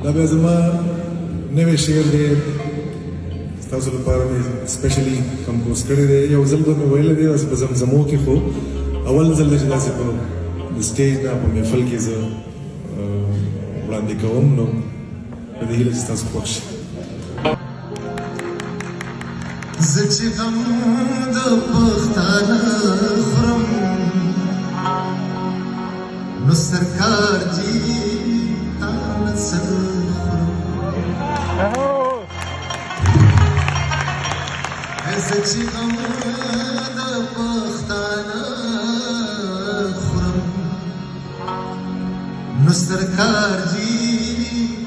دا بیا زما نوی شعر دی ستاسو لپاره مې سپیشلي کمپوز کړی دی یو ځل به مې ویلی دی داسې په زمزمو کې خو اول ځل دی چې داسې په د سټیج نه په محفل کې زه وړاندې کوم نو په دې هیله چې ستاسو خوښ شي زه چې غم د پښتانه خورم نو سرکار جي تا نه څه خورم زه چې غم د پښتانه خورم نو سرکار جي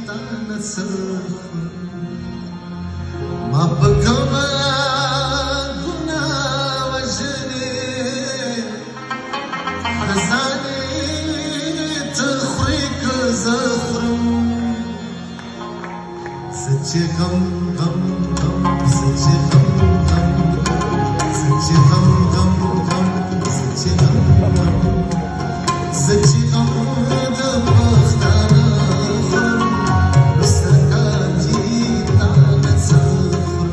تا نه څه خورم ما په کومه Sache gum gum gum, sache gum gum gum, sache gum gum gum, sache gum gum, sache gum da pastana khum, sarkar ji ta na khum,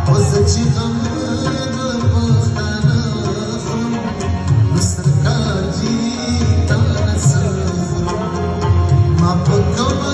o sache gum da pastana khum, sarkar ji ta na khum, ma pakama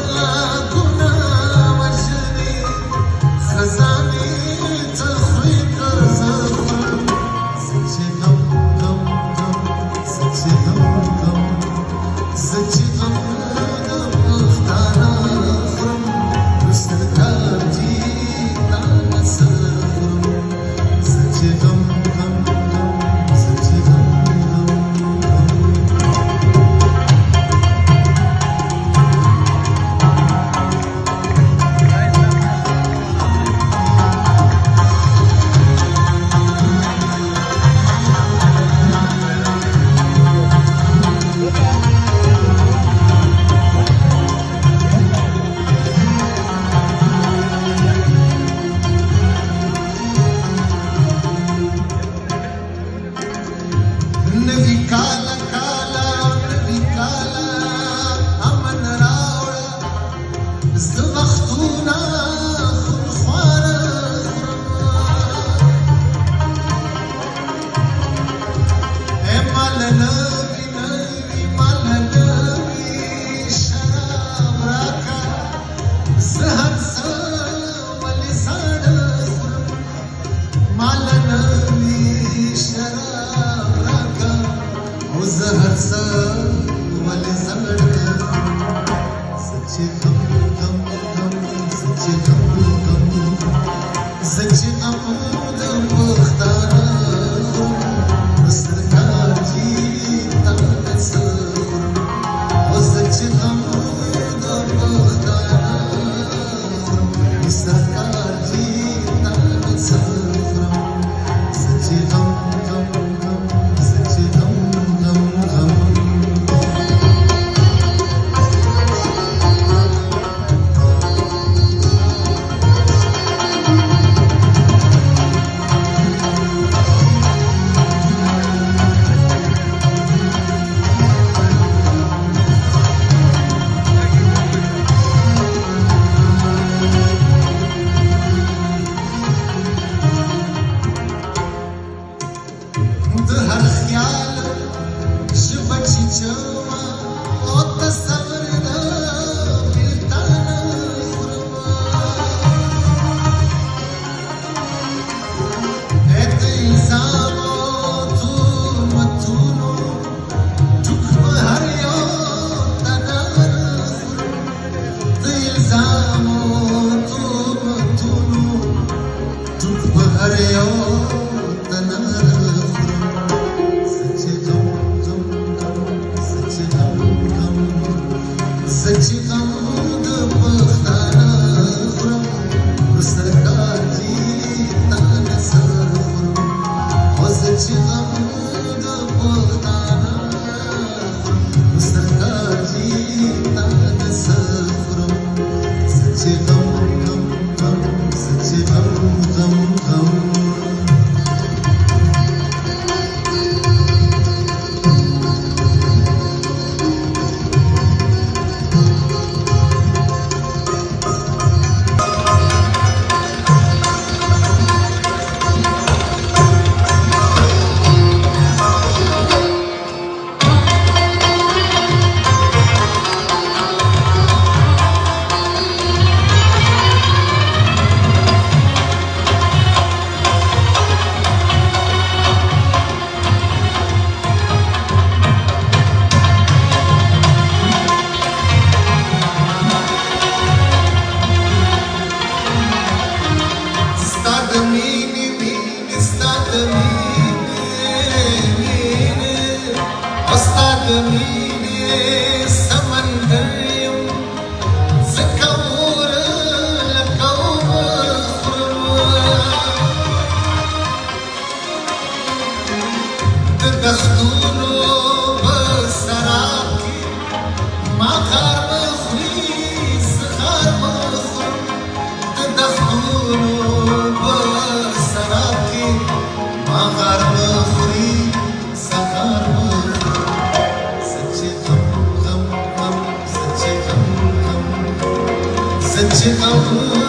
gum